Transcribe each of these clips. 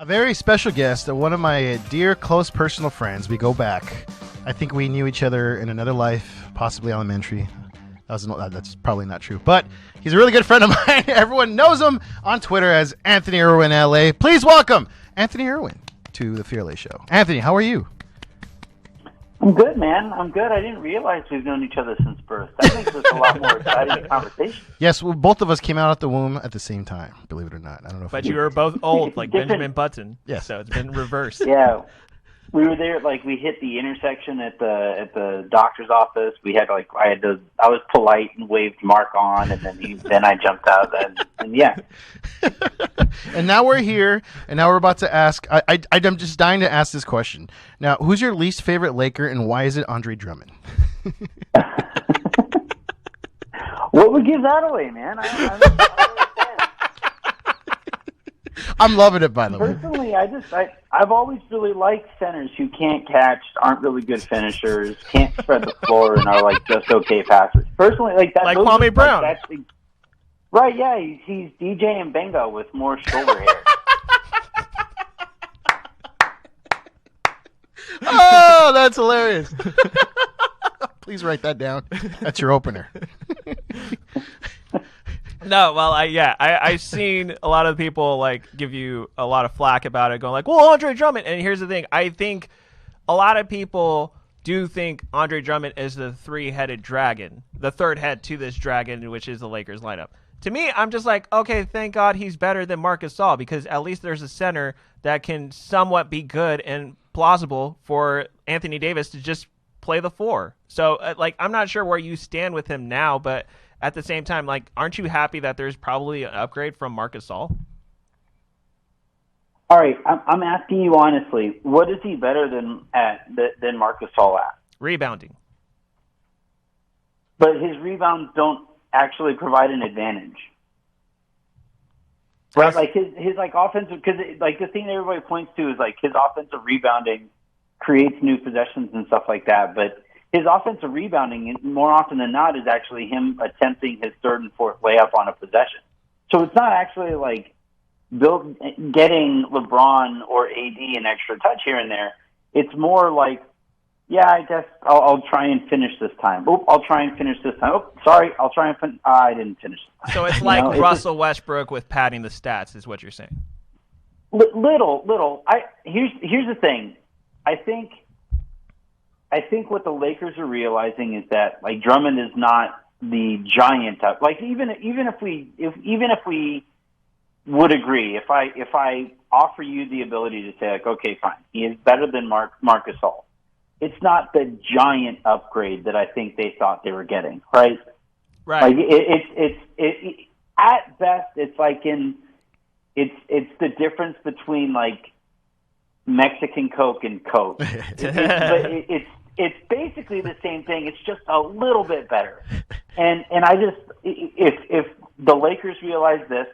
A very special guest, one of my dear, close personal friends. We go back. I think we knew each other in another life, possibly elementary. That's probably not true, but he's a really good friend of mine. Everyone knows him on Twitter as Anthony Irwin LA. Please welcome Anthony Irwin to the Fearless Show. Anthony, how are you? I'm good, man. I'm good. I didn't realize we've known each other since birth. That makes this a lot more exciting conversation. Yes, well, both of us came out at the womb at the same time, believe it or not. I don't know if But you were both old, like Different. Benjamin Button. Yes. So it's been reversed. Yeah, we were there. Like we hit the intersection at the doctor's office. We had I was polite and waved Mark on, and then I jumped out and yeah. And now we're here, and now we're about to ask. I'm just dying to ask this question. Now, who's your least favorite Laker, and why is it Andre Drummond? What would give that away, man? I don't understand. I'm loving it, by the way. Personally, I've always really liked centers who can't catch, aren't really good finishers, can't spread the floor, and are like just okay passers. Personally, like that. Like Kwame Brown. Right? Yeah, he's DJ and Benga with more shoulder hair. Oh, that's hilarious. Please write that down. That's your opener. No, well, I've seen a lot of people like give you a lot of flack about it, going like, well, Andre Drummond. And here's the thing. I think a lot of people do think Andre Drummond is the three-headed dragon, the third head to this dragon, which is the Lakers lineup. To me, I'm just like, okay, thank God he's better than Marc Gasol, because at least there's a center that can somewhat be good and plausible for Anthony Davis to just play the four. So, I'm not sure where you stand with him now, but at the same time, aren't you happy that there's probably an upgrade from Marc Gasol? All right, I'm asking you honestly, what is he better than Marc Gasol at? Rebounding. But his rebounds don't actually provide an advantage. Right, like his offensive, because the thing that everybody points to is his offensive rebounding creates new possessions and stuff like that. But his offensive rebounding, more often than not, is actually him attempting his third and fourth layup on a possession. So it's not actually getting LeBron or AD an extra touch here and there. It's more like, yeah, I guess I'll try and finish this time. Oh, I'll try and finish this time. Oh, sorry, I'll try and finish. I didn't finish this time. So it's like Russell Westbrook with padding the stats, is what you're saying. Little. Here's the thing. I think what the Lakers are realizing is that Drummond is not the giant type. Even if we would agree, if I offer you the ability to say okay, fine, he is better than Marc Gasol. It's not the giant upgrade that I think they thought they were getting, right? Right. It's at best it's the difference between Mexican Coke and Coke. It's basically the same thing. It's just a little bit better. And I just if the Lakers realize this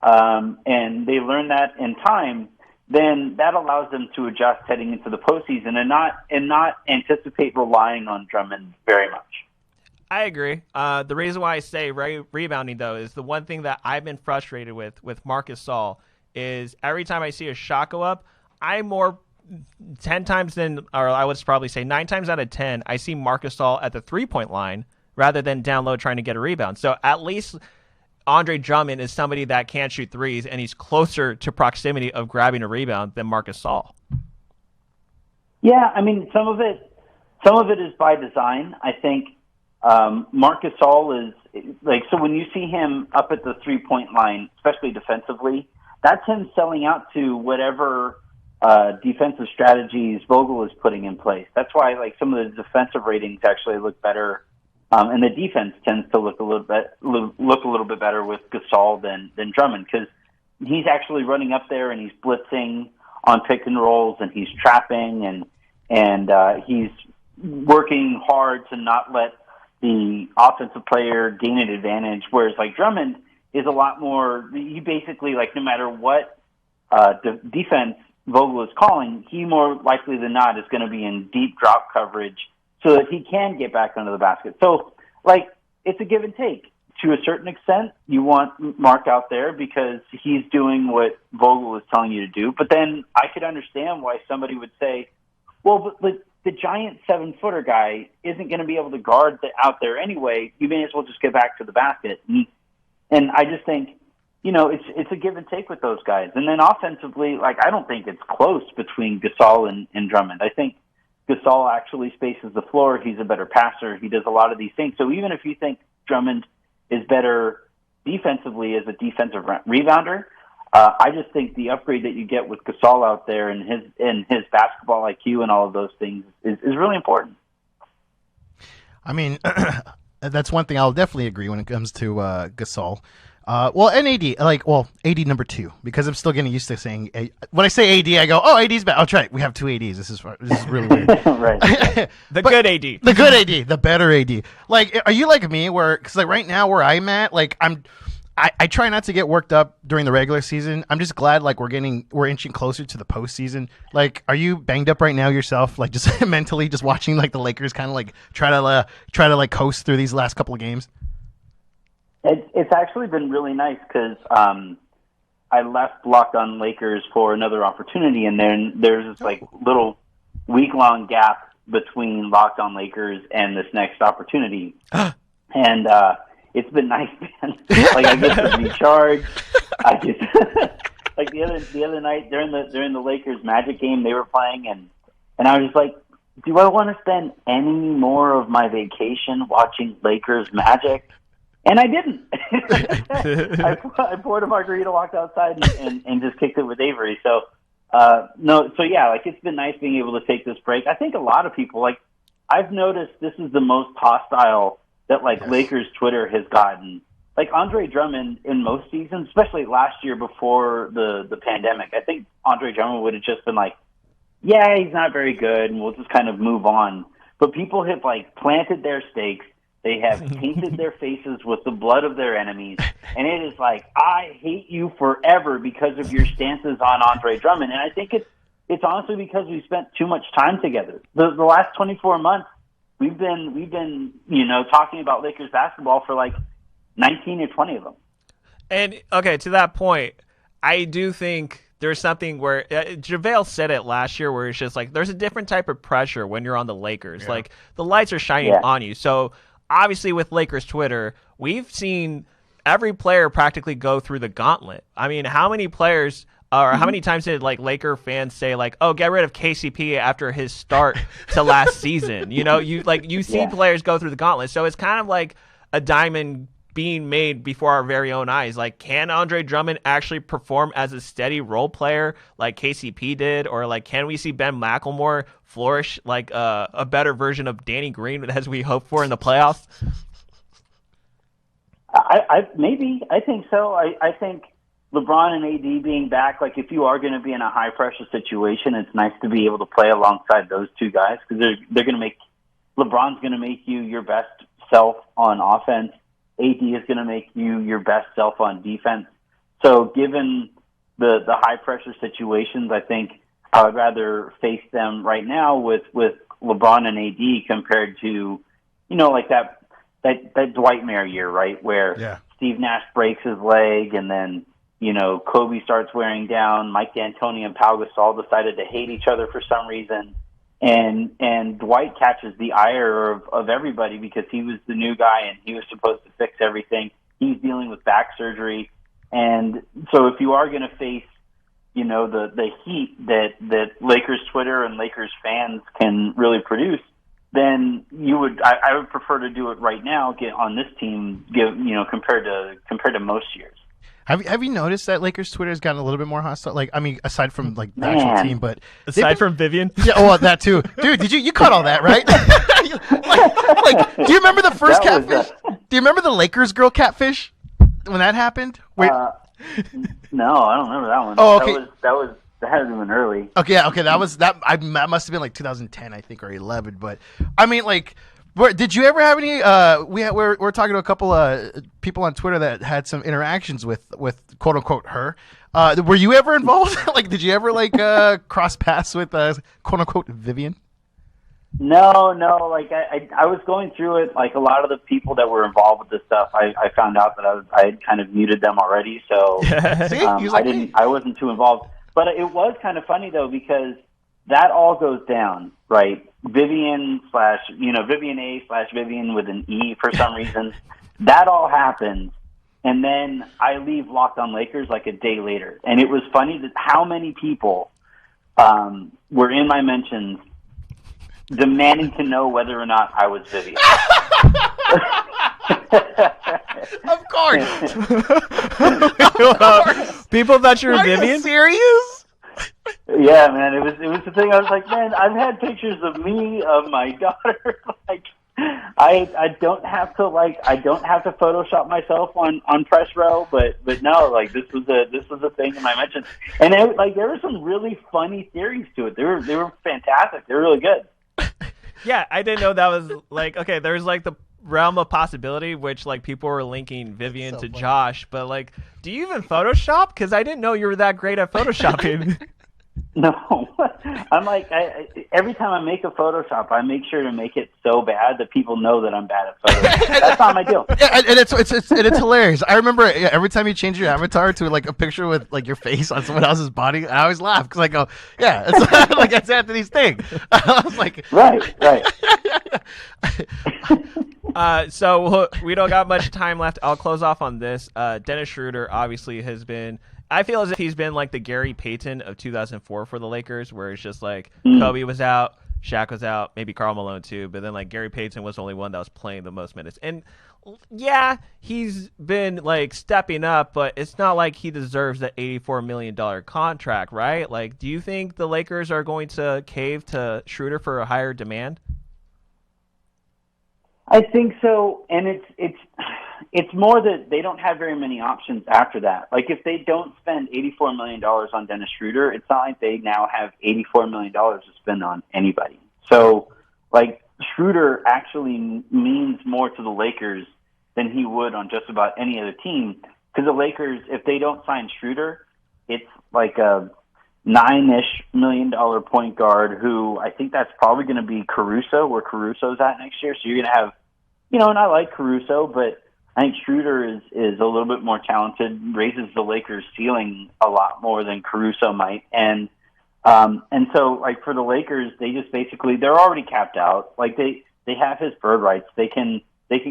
and they learn that in time, then that allows them to adjust heading into the postseason and not anticipate relying on Drummond very much. I agree. The reason why I say rebounding, though, is the one thing that I've been frustrated with Marc Gasol is every time I see a shot go up, I'm more 10 times than, or I would probably say 9 times out of 10, I see Marc Gasol at the three-point line rather than down low trying to get a rebound. So at least Andre Drummond is somebody that can't shoot threes, and he's closer to proximity of grabbing a rebound than Marc Gasol. Yeah, I mean, some of it is by design. I think Marc Gasol is so when you see him up at the 3-point line, especially defensively, that's him selling out to whatever defensive strategies Vogel is putting in place. That's why some of the defensive ratings actually look better. And the defense tends to look a little bit better with Gasol than Drummond, because he's actually running up there and he's blitzing on pick and rolls and he's trapping and he's working hard to not let the offensive player gain an advantage. Whereas Drummond is a lot more. He basically no matter what defense Vogel is calling, he more likely than not is going to be in deep drop coverage so that he can get back under the basket. So, it's a give and take. to a certain extent, you want Marc out there because he's doing what Vogel is telling you to do. But then I could understand why somebody would say, well, but the giant 7-footer guy isn't going to be able to guard out there anyway. You may as well just get back to the basket. And I just think, it's a give and take with those guys. And then offensively, I don't think it's close between Gasol and Drummond. I think Gasol actually spaces the floor. He's a better passer. He does a lot of these things. So even if you think Drummond is better defensively as a defensive rebounder, I just think the upgrade that you get with Gasol out there and his basketball IQ and all of those things is really important. I mean, that's one thing I'll definitely agree when it comes to Gasol. And AD, AD number 2, because I'm still getting used to saying, when I say AD, I go, oh, AD's bad. I'll try it. We have 2 ADs. This is really weird. Right. Good AD. The good AD, the better AD. Are you like me because right now where I'm at, I try not to get worked up during the regular season. I'm just glad we're inching closer to the postseason. Are you banged up right now yourself? Just mentally, just watching the Lakers kind of try to coast through these last couple of games. It's actually been really nice because I left Locked On Lakers for another opportunity, and then there's this little week-long gap between Locked On Lakers and this next opportunity, and it's been nice, man. I get to recharge. I get the other night during the Lakers Magic game they were playing, and I was just like, do I want to spend any more of my vacation watching Lakers Magic? And I didn't. I poured a margarita, walked outside, and just kicked it with Avery. So, it's been nice being able to take this break. I think a lot of people, I've noticed this is the most hostile that, yes, Lakers Twitter has gotten. Andre Drummond in most seasons, especially last year before the pandemic, I think Andre Drummond would have just been yeah, he's not very good, and we'll just kind of move on. But people have, planted their stakes. They have painted their faces with the blood of their enemies, and it is I hate you forever because of your stances on Andre Drummond. And I think it's honestly because we spent too much time together. The last 24 months, we've been talking about Lakers basketball for 19 or 20 of them. And okay, to that point, I do think there's something where JaVale said it last year, where it's just there's a different type of pressure when you're on the Lakers. Yeah. The lights are shining on you, so. Obviously, with Lakers Twitter, we've seen every player practically go through the gauntlet. I mean, how many players or how many times did Laker fans say oh, get rid of KCP after his start to last season? You see players go through the gauntlet. So it's kind of a diamond being made before our very own eyes. Can Andre Drummond actually perform as a steady role player like KCP did? Or can we see Ben McLemore flourish a better version of Danny Green as we hope for in the playoffs? I think so. I think LeBron and AD being back, if you are going to be in a high pressure situation, it's nice to be able to play alongside those two guys, because they're going to make LeBron's going to make you your best self on offense. AD is going to make you your best self on defense. So given the high pressure situations, I think I would rather face them right now with LeBron and AD compared to, that Dwightmare year, right? Where Steve Nash breaks his leg, and then, Kobe starts wearing down. Mike D'Antoni and Pau Gasol decided to hate each other for some reason. And Dwight catches the ire of everybody because he was the new guy and he was supposed to fix everything. He's dealing with back surgery. And so if you are going to face, the heat that Lakers Twitter and Lakers fans can really produce, then I would prefer to do it right now, get on this team, compared to most years. Have you noticed that Lakers Twitter has gotten a little bit more hostile? Aside from the actual team, but aside from Vivien, that too, dude. Did you caught all that, right? Do you remember the first catfish? Do you remember the Lakers girl catfish when that happened? Wait. No, I don't remember that one. Oh, okay. That had been early. Okay, that was that. That must have been 2010, I think, or 11. But I mean, did you ever have any? We're talking to a couple of people on Twitter that had some interactions with quote unquote her. Were you ever involved? Did you ever cross paths with quote unquote Vivien? No. Like I was going through it. Like a lot of the people that were involved with this stuff, I found out that I had kind of muted them already. So See? He's like me. I wasn't too involved. But it was kind of funny though, because that all goes down, right? Vivien A/Vivien with an E for some reason. That all happens. And then I leave Locked On Lakers like a day later. And it was funny that how many people were in my mentions demanding to know whether or not I was Vivien. Of course. People thought you were Are Vivien? you serious? Yeah, man, it was the thing. I was like, man, I've had pictures of me, of my daughter. Like, I don't have to Photoshop myself on press row, but no, like this was a thing in my mentions, and there were some really funny theories to it. They were fantastic. They were really good. Yeah, I didn't know that was like, okay, there's like the realm of possibility, which like people were linking Vivien to funny. Josh, but like, do you even Photoshop? Because I didn't know you were that great at Photoshopping. No, I'm like, every time I make a Photoshop, I make sure to make it so bad that people know that I'm bad at Photoshop. That's not my deal. Yeah, and it's hilarious. I remember every time you change your avatar to like a picture with like your face on someone else's body, I always laugh because I go, yeah, it's like that's Anthony's thing. I was like, Right. So we don't got much time left. I'll close off on this. Dennis Schroeder obviously has been, I feel as if he's been like the Gary Payton of 2004 for the Lakers, where it's just like Kobe was out, Shaq was out, maybe Karl Malone too, but then like Gary Payton was the only one that was playing the most minutes. And yeah, he's been like stepping up, but it's not like he deserves that $84 million contract, right? Like, do you think the Lakers are going to cave to Schroeder for a higher demand? I think so, and it's more that they don't have very many options after that. Like, if they don't spend $84 million on Dennis Schroeder, it's not like they now have $84 million to spend on anybody. So, like, Schroeder actually means more to the Lakers than he would on just about any other team. Because the Lakers, if they don't sign Schroeder, it's like a $9-ish million point guard who I think that's probably going to be Caruso, where Caruso's at next year. So you're going to have, and I like Caruso, but I think Schroeder is a little bit more talented, raises the Lakers' ceiling a lot more than Caruso might. And so, like, for the Lakers, they just basically, they're already capped out. Like, they have his bird rights. They can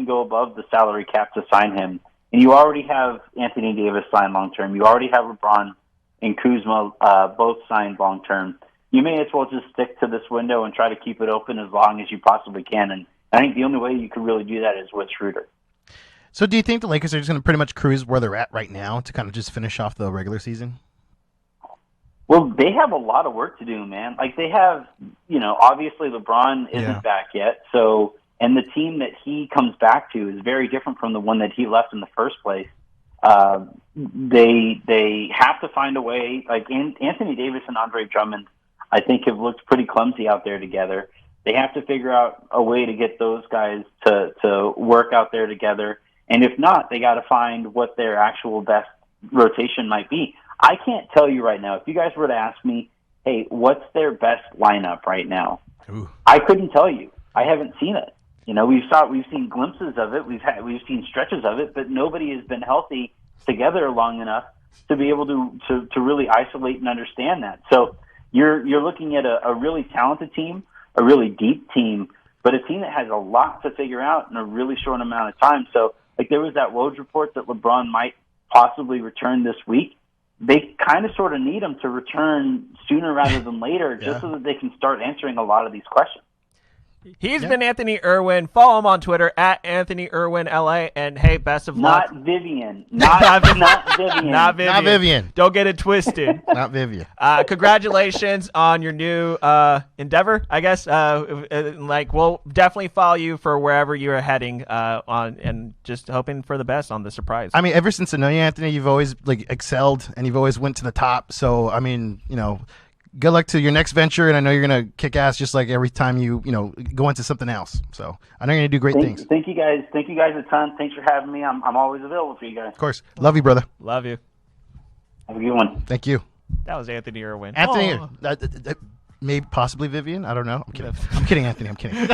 go above the salary cap to sign him. And you already have Anthony Davis signed long-term. You already have LeBron and Kuzma both signed long-term. You may as well just stick to this window and try to keep it open as long as you possibly can. And I think the only way you could really do that is with Schroeder. So do you think the Lakers are just going to pretty much cruise where they're at right now to kind of just finish off the regular season? Well, they have a lot of work to do, man. Like, they have, obviously LeBron isn't back yet. So, and the team that he comes back to is very different from the one that he left in the first place. They have to find a way. Like, Anthony Davis and Andre Drummond, I think, have looked pretty clumsy out there together. They have to figure out a way to get those guys to work out there together. And if not, they got to find what their actual best rotation might be. I can't tell you right now. If you guys were to ask me, hey, what's their best lineup right now? Ooh. I couldn't tell you. I haven't seen it. We've seen glimpses of it. We've seen stretches of it, but nobody has been healthy together long enough to be able to really isolate and understand that. So you're looking at a really talented team, a really deep team, but a team that has a lot to figure out in a really short amount of time. So, like, there was that Woj report that LeBron might possibly return this week. They kind of sort of need him to return sooner rather than later, just so that they can start answering a lot of these questions. He's been Anthony Irwin. Follow him on Twitter at Anthony Irwin LA. And hey, best of luck. Not Vivien. Not Vivien. Not Vivien. Not Vivien. Don't get it twisted. Not Vivien. Congratulations on your new endeavor, I guess. We'll definitely follow you for wherever you're heading and just hoping for the best on the surprise. I mean, ever since I know you, Anthony, you've always excelled and you've always went to the top. So, I mean, good luck to your next venture, and I know you're going to kick ass just like every time you go into something else. So I know you're going to do great things. Thank you guys. Thank you guys a ton. Thanks for having me. I'm always available for you guys. Of course. Love you, brother. Love you. Have a good one. Thank you. That was Anthony Irwin. Anthony, maybe possibly Vivien. I don't know. I'm kidding. I'm kidding, Anthony. I'm kidding.